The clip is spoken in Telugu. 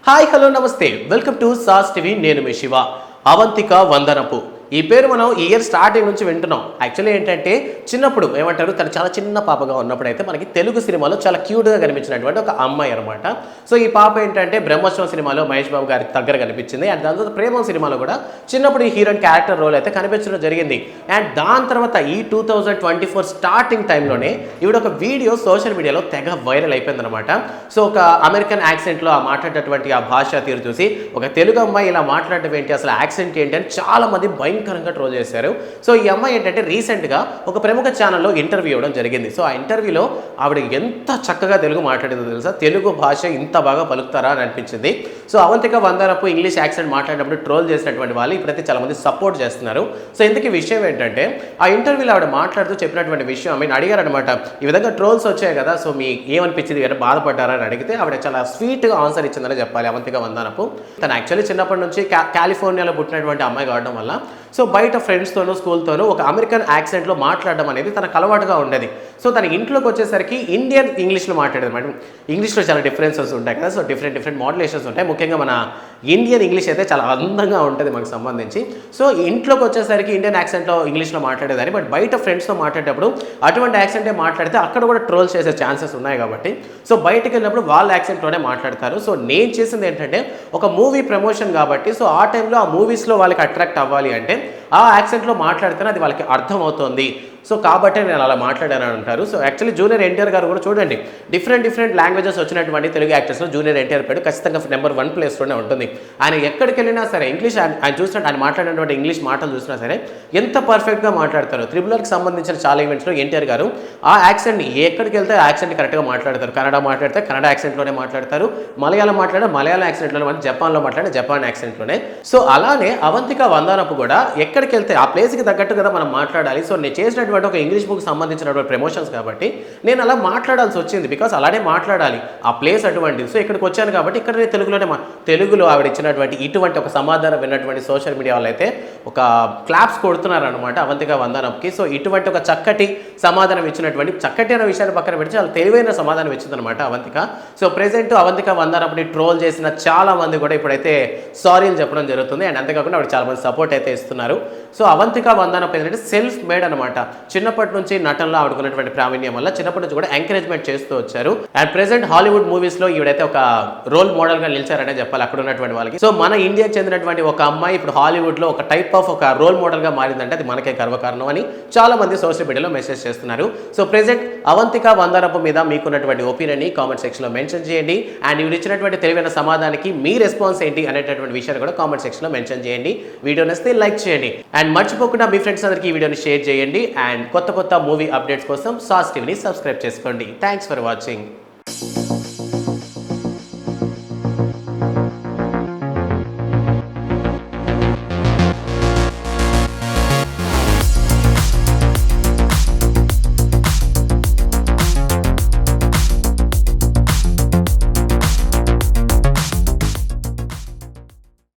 హాయ్ హలో నమస్తే వెల్కమ్ టు సాస్ టీవీ. నేను మీ శివ. అవంతిక వందనపు ఈ పేరు మనం ఈ ఇయర్ స్టార్టింగ్ నుంచి వింటున్నాం. యాక్చువల్లీ ఏంటంటే చిన్నప్పుడు ఏమంటారు, తను చాలా చిన్న పాపగా ఉన్నప్పుడు అయితే మనకి తెలుగు సినిమాలో చాలా క్యూట్గా కనిపించినటువంటి ఒక అమ్మాయి అనమాట. సో ఈ పాప ఏంటంటే బ్రహ్మోత్సవం సినిమాలో మహేష్ బాబు గారికి దగ్గర కనిపించింది. అండ్ దాని తర్వాత ప్రేమం సినిమాలో కూడా చిన్నప్పుడు ఈ హీరోయిన్ క్యారెక్టర్ రోల్ అయితే కనిపించడం జరిగింది. అండ్ దాని తర్వాత ఈ 2024 స్టార్టింగ్ టైంలోనే ఈవిడ ఒక వీడియో సోషల్ మీడియాలో తెగ వైరల్ అయిపోయిందనమాట. సో ఒక అమెరికన్ యాక్సెంట్లో ఆ మాట్లాడేటటువంటి ఆ భాష తీరు చూసి ఒక తెలుగు అమ్మాయి ఇలా మాట్లాడటం ఏంటి, అసలు యాక్సెంట్ ఏంటి అని చాలా మంది భయంకరంగా ట్రోల్ చేశారు. సో ఈ అమ్మాయి ఏంటంటే రీసెంట్గా ఒక ప్రముఖ ఛానల్లో ఇంటర్వ్యూ ఇవ్వడం జరిగింది. సో ఆ ఇంటర్వ్యూలో ఆవిడ ఎంత చక్కగా తెలుగు మాట్లాడిందో తెలుసా. తెలుగు భాష ఇంత బాగా పలుకుతారా అని అనిపించింది. So Avantika Vandanapu English accent మాట్లాడినప్పుడు ట్రోల్ చేసినటువంటి వాళ్ళు ఇప్పుడైతే చాలా మంది సపోర్ట్ చేస్తున్నారు. సో ఇందుకు విషయం ఏంటంటే ఆ ఇంటర్వ్యూలో ఆవిడ మాట్లాడుతూ చెప్పినటువంటి విషయం ఆమె అడిగారు అనమాట. ఈ విధంగా ట్రోల్స్ వచ్చాయి కదా, సో మీ ఏమనిపించింది, ఎవరు బాధపడ్డారా అని అడిగితే ఆవిడ చాలా స్వీట్గా ఆన్సర్ ఇచ్చిందని చెప్పాలి. అవంతిక వందనపు తను యాక్చువల్లీ చిన్నప్పటి నుంచి కాలిఫోర్నియాలో పుట్టినటువంటి అమ్మాయి కావడం వల్ల సో బయట ఫ్రెండ్స్తోనూ స్కూల్తోనూ ఒక అమెరికన్ యాక్సెంట్లో మాట్లాడడం అనేది తనకు అలవాటుగా ఉండేది. సో తన ఇంట్లోకి వచ్చేసరికి ఇండియన్ ఇంగ్లీష్లో మాట్లాడేది మేడం. ఇంగ్లీష్లో చాలా డిఫరెన్సెస్ ఉంటాయి కదా, సో డిఫరెంట్ మాడ్యులేషన్స్ ఉంటాయి. ముఖ్యంగా మన ఇండియన్ ఇంగ్లీష్ అయితే చాలా అందంగా ఉంటుంది మనకు సంబంధించి. సో ఇంట్లోకి వచ్చేసరికి ఇండియన్ యాక్సెంట్లో ఇంగ్లీష్లో మాట్లాడేదాన్ని, బట్ బయట ఫ్రెండ్స్తో మాట్లాడేటప్పుడు అటువంటి యాక్సెంటే మాట్లాడితే అక్కడ కూడా ట్రోల్ చేసే ఛాన్సెస్ ఉన్నాయి కాబట్టి సో బయటకు వెళ్ళినప్పుడు వాళ్ళ యాక్సెంట్లోనే మాట్లాడతారు. సో నేను చేసింది ఏంటంటే ఒక మూవీ ప్రమోషన్ కాబట్టి సో ఆ టైంలో ఆ మూవీస్లో వాళ్ళకి అట్రాక్ట్ అవ్వాలి అంటే ఆ యాక్సెంట్లో మాట్లాడితేనే అది వాళ్ళకి అర్థమవుతుంది. సో కాబట్టి నేను అలా మాట్లాడాను అంటారు. సో యాక్చువల్లీ జూనియర్ ఎన్టీఆర్ గారు కూడా చూడండి, డిఫరెంట్ లాంగ్వేజెస్ వచ్చినటువంటి తెలుగు యాక్టర్స్లో జూనియర్ ఎన్టీఆర్ పేరు ఖచ్చితంగా నెంబర్ 1 ప్లేస్లోనే ఉంటుంది. ఆయన ఎక్కడికి వెళ్ళినా సరే ఇంగ్లీష్ ఆయన చూసినట్టు ఆయన మాట్లాడినటువంటి ఇంగ్లీష్ మాటలు చూసినా సరే ఎంత పర్ఫెక్ట్గా మాట్లాడతారు. త్రిబులర్కి సంబంధించిన చాలా ఈవెంట్స్లో ఎన్టీఆర్ గారు ఆ యాక్సెంట్ని ఎక్కడికి వెళ్తే ఆ యాక్సెంట్ కరెక్ట్గా మాట్లాడతారు. కన్నడ మాట్లాడితే కన్నడ యాక్సెంట్లోనే మాట్లాడతారు, మలయాళం మాట్లాడే మలయాళం యాక్సెంట్లోనే, జపాన్లో మాట్లాడే జపాన్ యాక్సెంట్లోనే. సో అలానే అవంతిక వందనపు కూడా ఎక్కడికి వెళ్తే ఆ ప్లేస్కి తగ్గట్టు కదా మనం మాట్లాడాలి. సో నేను చేసినటువంటి ఒక ఇంగ్లీష్ బుక్ సంబంధించినటువంటి ప్రమోషన్స్ కాబట్టి నేను అలా మాట్లాడాల్సి వచ్చింది. బికాస్ అలానే మాట్లాడాలి, ఆ ప్లేస్ అటువంటిది. సో ఇక్కడికి వచ్చాను కాబట్టి ఇక్కడ నేను తెలుగులో ఆవిడ ఇచ్చినటువంటి ఇటువంటి ఒక సమాధానం విన్నటువంటి సోషల్ మీడియా వాళ్ళు అయితే ఒక క్లాప్స్ కొడుతున్నారు అనమాట అవంతిక వందనపుకి. సో ఇటువంటి ఒక చక్కటి సమాధానం ఇచ్చినటువంటి, చక్కటి అనే విషయాన్ని పక్కన పెట్టి చాలా తెలివైన సమాధానం ఇచ్చిందనమాట అవంతిక. సో ప్రెజెంట్ అవంతిక వందనపుని ట్రోల్ చేసిన చాలా మంది కూడా ఇప్పుడైతే సారీలు చెప్పడం జరుగుతుంది. అండ్ అంతేకాకుండా ఆవిడ చాలా మంది సపోర్ట్ అయితే ఇస్తున్నారు. సో అవంతిక వందనపు ఏంటంటే సెల్ఫ్ మేడ్ అనమాట. చిన్నప్పటి నుంచి నటనలో ఆడుకున్నటువంటి ప్రావీణ్యం వల్ల చిన్నప్పటి నుంచి కూడా ఎంకరేజ్మెంట్ చేస్తూ వచ్చారు. అండ్ ప్రెసెంట్ హాలీవుడ్ మూవీస్ లో ఈవిడైతే ఒక రోల్ మోడల్ గా నిలిచారనే చెప్పాలి అక్కడ ఉన్నటువంటి వాళ్ళకి. సో మన ఇండియాకి చెందినటువంటి ఒక అమ్మాయి ఇప్పుడు హాలీవుడ్ లో ఒక టైప్ ఆఫ్ ఒక రోల్ మోడల్ గా మారిందంటే అది మనకే గర్వకారణం అని చాలా మంది సోషల్ మీడియాలో మెసేజ్ చేస్తున్నారు. సో ప్రెసెంట్ అవంతిక వందనపు మీద మీకున్నటువంటి ఒపీనియన్ ని కామెంట్ సెక్షన్ లో మెన్షన్ చేయండి. అండ్ ఇవి ఇచ్చినటువంటి తెలివైన సమాధానానికి మీ రెస్పాన్స్ ఏంటి అనేటటువంటి విషయాన్ని కూడా కామెంట్ సెక్షన్ లో మెన్షన్ చేయండి. వీడియో నచ్చితే లైక్ చేయండి అండ్ మర్చిపోకుండా మీ ఫ్రెండ్స్ అందరికీ ఈ వీడియోని షేర్ చేయండి. అండ్ కొత్త మూవీ అప్డేట్స్ కోసం సాస్ టీవీని సబ్స్క్రైబ్ చేసుకోండి. Thanks for watching.